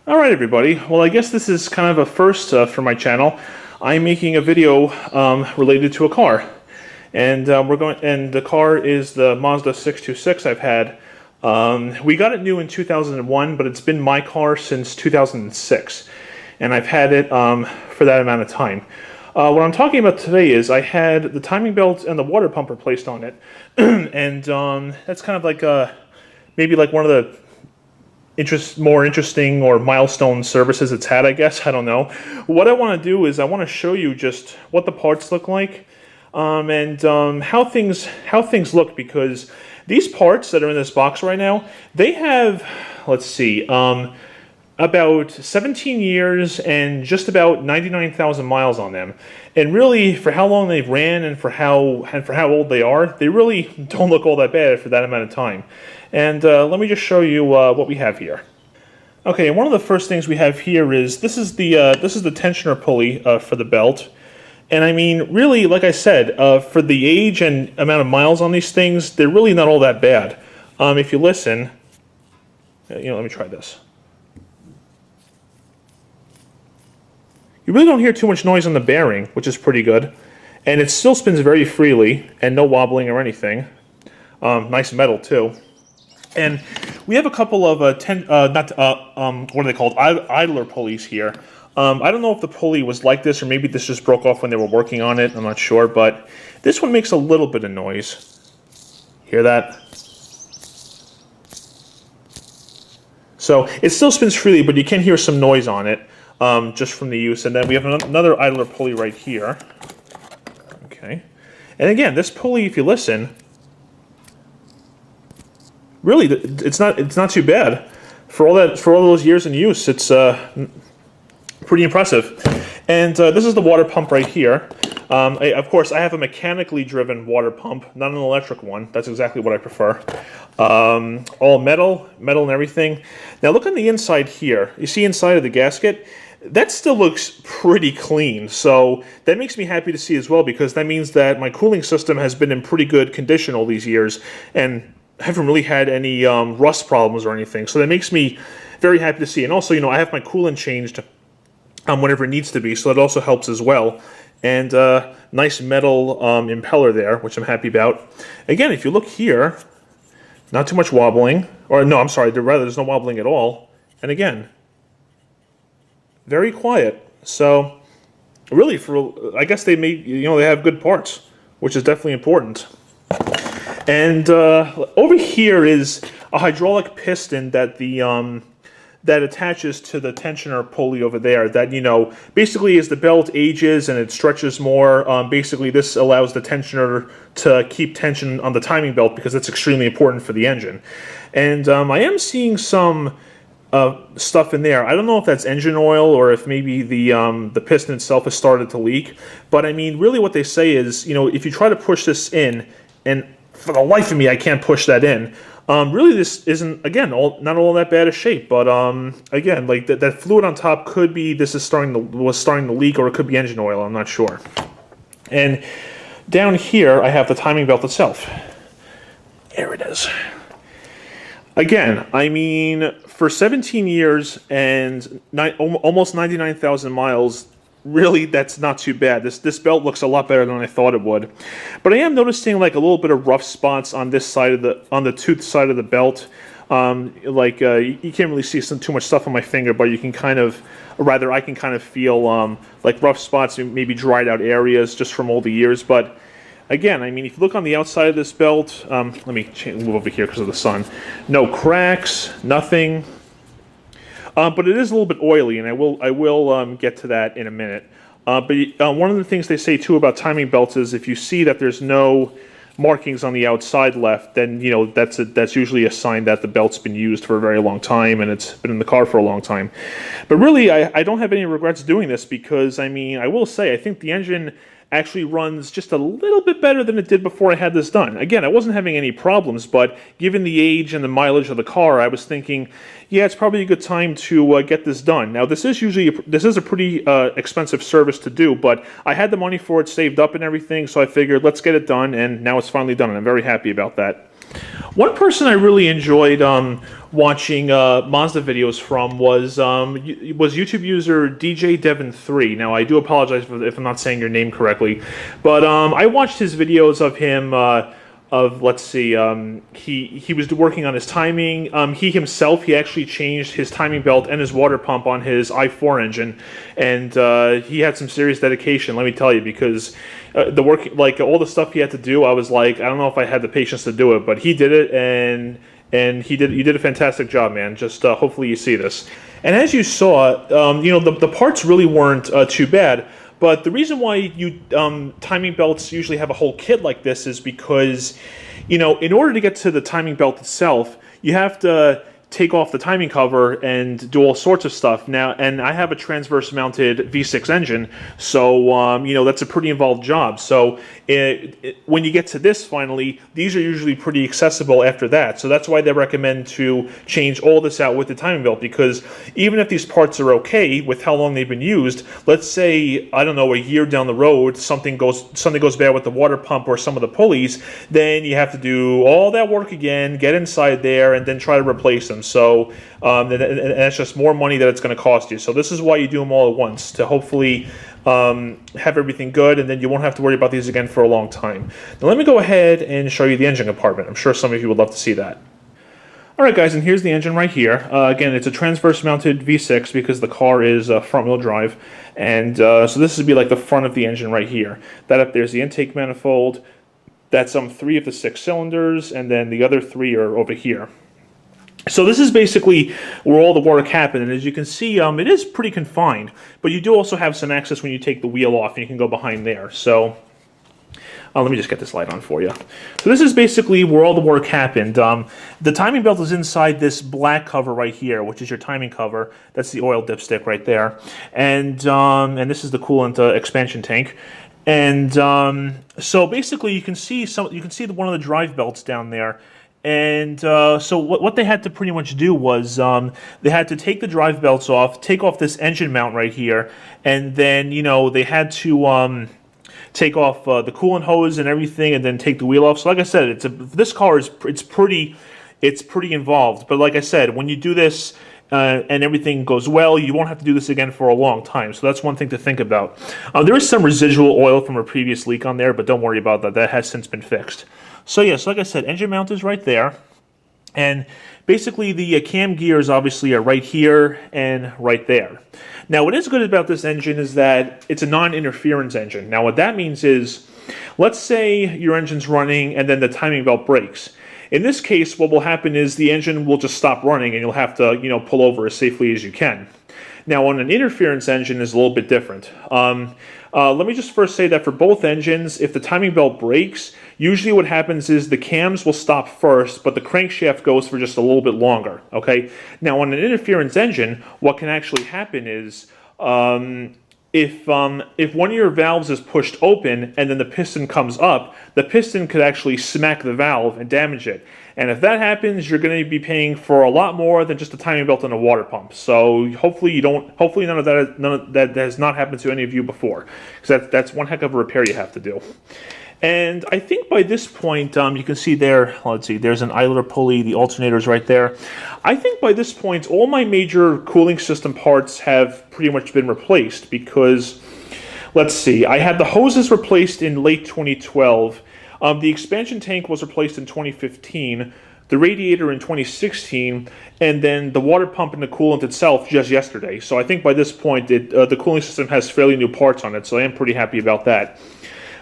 Alright everybody, well I guess this is kind of a first for my channel. I'm making a video related to a car. And the car is the Mazda 626 I've had. We got it new in 2001, but it's been my car since 2006. And I've had it for that amount of time. What I'm talking about today is I had the timing belt and the water pump replaced on it. And that's kind of like maybe like one of the more interesting or milestone services it's had, I guess. I don't know. What I want to do is I want to show you just what the parts look like and how things look, because these parts that are in this box right now, they have, let's see, about 17 years and just about 99,000 miles on them. And really, for how long they've ran and for how old they are, they really don't look all that bad for that amount of time. And let me just show you what we have here. Okay, and one of the first things we have here is this is the tensioner pulley for the belt. And I mean, really, like I said, for the age and amount of miles on these things, they're really not all that bad. If you listen, let me try this. You really don't hear too much noise on the bearing, which is pretty good. And it still spins very freely, and no wobbling or anything. Nice metal, too. And we have a couple of, what are they called, idler pulleys here. I don't know if the pulley was like this, or maybe this just broke off when they were working on it. I'm not sure, but this one makes a little bit of noise. Hear that? So it still spins freely, but you can hear some noise on it. Just from the use. And then we have another idler pulley right here. Okay. And again, this pulley, if you listen, really, it's not too bad for all those years in use. It's pretty impressive. And this is the water pump right here. Of course, I have a mechanically driven water pump, not an electric one. That's exactly what I prefer. All metal and everything. Now look on the inside here. You see inside of the gasket? That still looks pretty clean, so that makes me happy to see as well, because that means that my cooling system has been in pretty good condition all these years, and I haven't really had any rust problems or anything, so that makes me very happy to see. And also, I have my coolant changed whenever it needs to be, so that also helps as well. And nice metal impeller there, which I'm happy about. Again, if you look here, not too much wobbling, or no, I'm sorry, there's no wobbling at all. And again, very quiet. So really, I guess they have good parts, which is definitely important. And over here is a hydraulic piston that that attaches to the tensioner pulley over there. That basically, as the belt ages and it stretches more, basically this allows the tensioner to keep tension on the timing belt, because that's extremely important for the engine. And I am seeing some stuff in there. I don't know if that's engine oil or if maybe the piston itself has started to leak. But I mean, really what they say is, if you try to push this in, and for the life of me, I can't push that in. Really, this isn't, again, not all that bad a shape. But again, like that fluid on top could be was starting to leak, or it could be engine oil. I'm not sure. And down here, I have the timing belt itself. There it is. Again, I mean, for 17 years and almost 99,000 miles, really, that's not too bad. This belt looks a lot better than I thought it would. But I am noticing like a little bit of rough spots on this side on the tooth side of the belt. You can't really see too much stuff on my finger, but you can kind of, or rather, I can kind of feel like rough spots, maybe dried out areas just from all the years. But again, I mean, if you look on the outside of this belt, let me move over here because of the sun. No cracks, nothing. But it is a little bit oily, and I will get to that in a minute. But one of the things they say too about timing belts is if you see that there's no markings on the outside left, then that's usually a sign that the belt's been used for a very long time and it's been in the car for a long time. But really, I don't have any regrets doing this, because I mean, I will say I think the engine actually runs just a little bit better than it did before I had this done. Again, I wasn't having any problems, but given the age and the mileage of the car, I was thinking, yeah, it's probably a good time to get this done. Now, this is a pretty expensive service to do, but I had the money for it saved up and everything, so I figured let's get it done, and now it's finally done, and I'm very happy about that. One person I really enjoyed watching Mazda videos from was YouTube user DJ Devon3. Now, I do apologize if I'm not saying your name correctly, but I watched his videos of him. Let's see, he was working on his timing. He actually changed his timing belt and his water pump on his i4 engine, and he had some serious dedication, let me tell you, because the work, like all the stuff he had to do, I was like, I don't know if I had the patience to do it, but he did it, and you did a fantastic job, man. Just hopefully you see this. And as you saw, you know, the parts really weren't too bad. But the reason why you timing belts usually have a whole kit like this is because, you know, in order to get to the timing belt itself, you have to take off the timing cover and do all sorts of stuff. Now, and I have a transverse mounted V6 engine, so you know, that's a pretty involved job. So when you get to this finally, these are usually pretty accessible after that. So that's why they recommend to change all this out with the timing belt, because even if these parts are okay with how long they've been used, let's say, I don't know, a year down the road, something goes bad with the water pump or some of the pulleys, then you have to do all that work again, get inside there, and then try to replace them. So and that's just more money that it's going to cost you. So this is why you do them all at once, to hopefully have everything good, and then you won't have to worry about these again for a long time. Now let me go ahead and show you the engine compartment. I'm sure some of you would love to see that. Alright guys, and here's the engine right here. Again, it's a transverse mounted V6 because the car is front wheel drive, and so this would be like the front of the engine right here. That up there's the intake manifold. That's 3 of the 6 cylinders, and then the other 3 are over here. So this is basically where all the work happened, and as you can see, it is pretty confined, but you do also have some access when you take the wheel off, and you can go behind there. So let me just get this light on for you. So this is basically where all the work happened. The timing belt is inside this black cover right here, which is your timing cover. That's the oil dipstick right there, and this is the coolant expansion tank. And so basically, you can see one of the drive belts down there. And so what they had to pretty much do was they had to take the drive belts off, take off this engine mount right here, and then, you know, they had to take off the coolant hose and everything, and then take the wheel off. So like I said, this car is pretty involved. But like I said, when you do this and everything goes well, you won't have to do this again for a long time. So that's one thing to think about. There is some residual oil from a previous leak on there, but don't worry about that. That has since been fixed. So yes, like I said, engine mount is right there, and basically the cam gears obviously are right here and right there. Now what is good about this engine is that it's a non-interference engine. Now what that means is, let's say your engine's running and then the timing belt breaks. In this case, what will happen is the engine will just stop running and you'll have to, you know, pull over as safely as you can. Now on an interference engine is a little bit different. Let me just first say that for both engines, if the timing belt breaks, usually what happens is the cams will stop first, but the crankshaft goes for just a little bit longer, okay? Now, on an interference engine, what can actually happen is if one of your valves is pushed open and then the piston comes up, the piston could actually smack the valve and damage it. And if that happens, you're going to be paying for a lot more than just a timing belt and a water hopefully hopefully none of that has not happened to any of you before, because that's one heck of a repair you have to do. And I think by this point, you can see there, let's see, there's an idler pulley, the alternator's right there. I think by this point, all my major cooling system parts have pretty much been replaced, because, let's see, I had the hoses replaced in late 2012, the expansion tank was replaced in 2015, the radiator in 2016, and then the water pump and the coolant itself just yesterday. So I think by this point, the cooling system has fairly new parts on it, so I am pretty happy about that.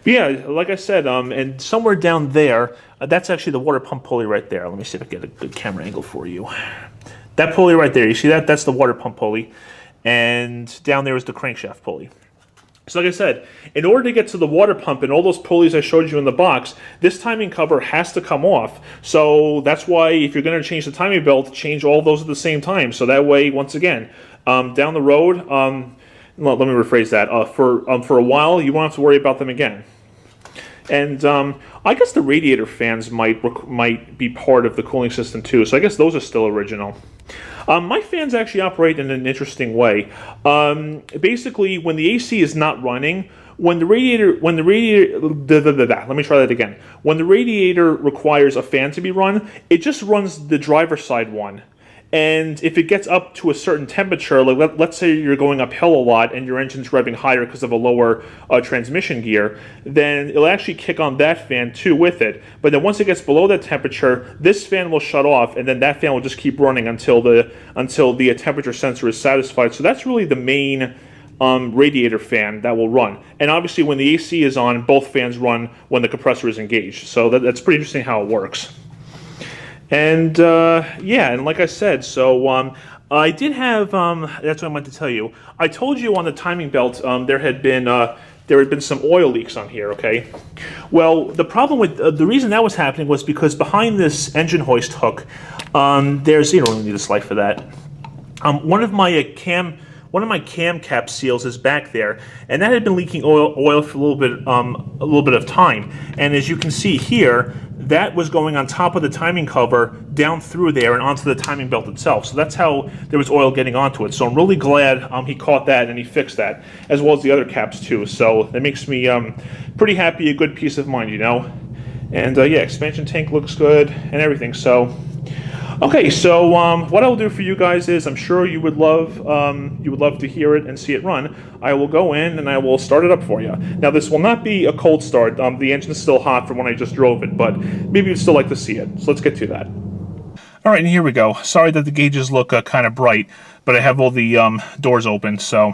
But yeah, like I said, and somewhere down there, that's actually the water pump pulley right there. Let me see if I can get a good camera angle for you. That pulley right there, you see that? That's the water pump pulley. And down there is the crankshaft pulley. So like I said, in order to get to the water pump and all those pulleys I showed you in the box, this timing cover has to come off. So that's why if you're going to change the timing belt, change all those at the same time. So that way, once again, down the road, well, let me rephrase that. For a while, you won't have to worry about them again. And I guess the radiator fans might be part of the cooling system too. So I guess those are still original. My fans actually operate in an interesting way. Basically, when the AC is not running, Let me try that again. When the radiator requires a fan to be run, it just runs the driver's side one. And if it gets up to a certain temperature, like let's say you're going uphill a lot and your engine's revving higher because of a lower transmission gear, then it'll actually kick on that fan too with it. But then once it gets below that temperature, this fan will shut off, and then that fan will just keep running until the temperature sensor is satisfied. So that's really the main radiator fan that will run. And obviously when the AC is on, both fans run when the compressor is engaged. So that's pretty interesting how it works. And yeah, and like I said, so I did have, that's what I meant to tell you. I told you on the timing belt there had been some oil leaks on here, okay? Well, the problem with, the reason that was happening was because behind this engine hoist hook, there's, you don't really need a slide for that. One of my cam cap seals is back there, and that had been leaking oil for a little bit of time. And as you can see here, that was going on top of the timing cover, down through there and onto the timing belt itself. So that's how there was oil getting onto it. So I'm really glad he caught that and he fixed that, as well as the other caps too. So that makes me pretty happy, a good peace of mind, you know. And yeah, expansion tank looks good and everything. So okay, so what I'll do for you guys is, I'm sure you would love to hear it and see it run. I will go in and I will start it up for you. Now this will not be a cold start. The engine is still hot from when I just drove it, but maybe you'd still like to see it. So let's get to that. All right, and here we go. Sorry that the gauges look kind of bright, but I have all the doors open. So,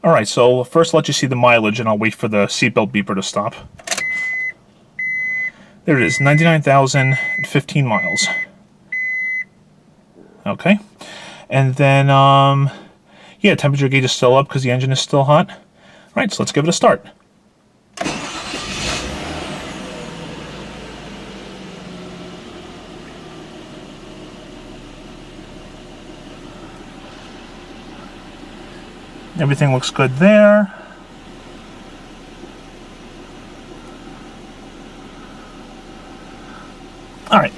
all right. So first, let you see the mileage, and I'll wait for the seatbelt beeper to stop. There it is, 99,015 miles. Okay, and then, yeah, temperature gauge is still up because the engine is still hot. All right, so let's give it a start. Everything looks good there. All right.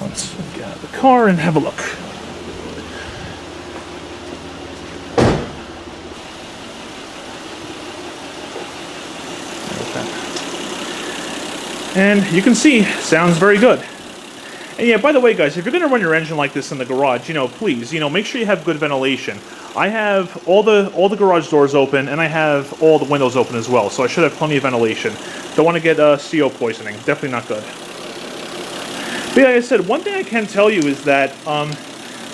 Let's get out of the car and have a look. And you can see, sounds very good. And yeah, by the way, guys, if you're going to run your engine like this in the garage, please, make sure you have good ventilation. I have all the garage doors open, and I have all the windows open as well, so I should have plenty of ventilation. Don't want to get CO poisoning. Definitely not good. But like I said, one thing I can tell you is that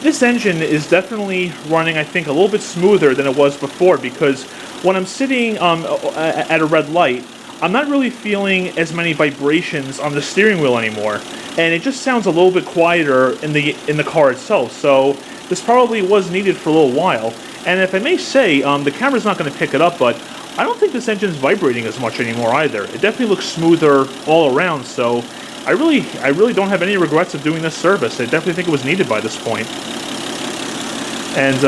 this engine is definitely running, I think, a little bit smoother than it was before, because when I'm sitting at a red light, I'm not really feeling as many vibrations on the steering wheel anymore, and it just sounds a little bit quieter in the car itself. So this probably was needed for a little while. And if I may say, the camera's not going to pick it up, but I don't think this engine's vibrating as much anymore either. It definitely looks smoother all around. So I really don't have any regrets of doing this service. I definitely think it was needed by this point. And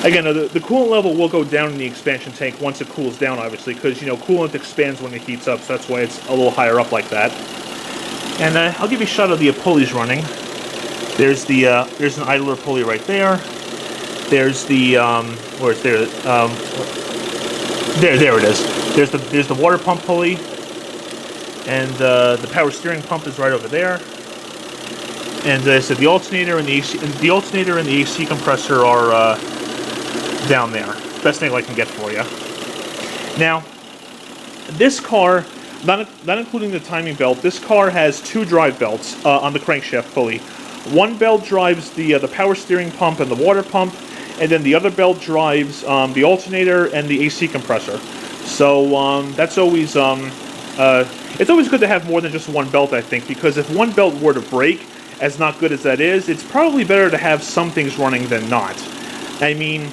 again, the coolant level will go down in the expansion tank once it cools down, obviously, because coolant expands when it heats up, so that's why it's a little higher up like that. And I'll give you a shot of the pulleys running. There's an idler pulley right there. There's the where's there? There it is. There's the water pump pulley, and the power steering pump is right over there. And I said the alternator and the AC compressor are down there. Best thing I can get for you. Now, this car, not including the timing belt, this car has two drive belts on the crankshaft pulley. One belt drives the power steering pump and the water pump, and then the other belt drives the alternator and the AC compressor. So that's always it's always good to have more than just one belt, I think, because if one belt were to break, as not good as that is, it's probably better to have some things running than not. I mean,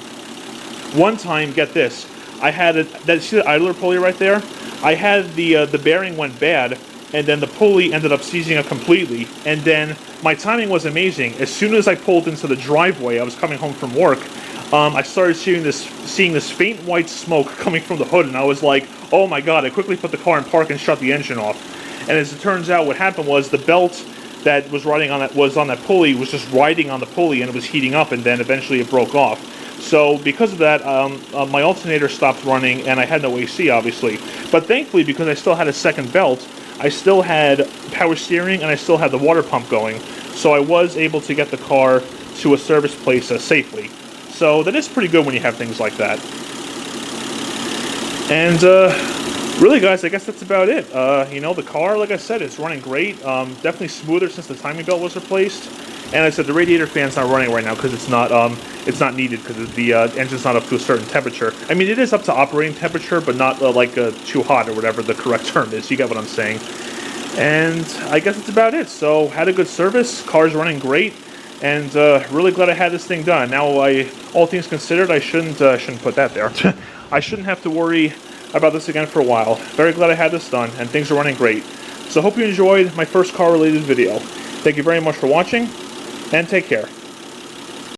one time, get this, I had see the idler pulley right there? I had the bearing went bad, and then the pulley ended up seizing up completely, and then my timing was amazing. As soon as I pulled into the driveway, I was coming home from work, I started seeing this faint white smoke coming from the hood, and I was like, oh my god. I quickly put the car in park and shut the engine off. And as it turns out, what happened was the belt that was on that pulley was just riding on the pulley, and it was heating up, and then eventually it broke off. So because of that, my alternator stopped running, and I had no AC, obviously. But thankfully, because I still had a second belt, I still had power steering, and I still had the water pump going. So I was able to get the car to a service place safely. So that is pretty good when you have things like that. And really, guys, I guess that's about it. You know, the car, like I said, it's running great. Definitely smoother since the timing belt was replaced. And I said the radiator fan's not running right now because it's not needed because the engine's not up to a certain temperature. I mean, it is up to operating temperature, but not like too hot or whatever the correct term is. You get what I'm saying. And I guess that's about it. So had a good service. Car's running great, and really glad I had this thing done. Now, all things considered, I shouldn't put that there. I shouldn't have to worry about this again for a while. Very glad I had this done, and things are running great. So hope you enjoyed my first car-related video. Thank you very much for watching, and take care.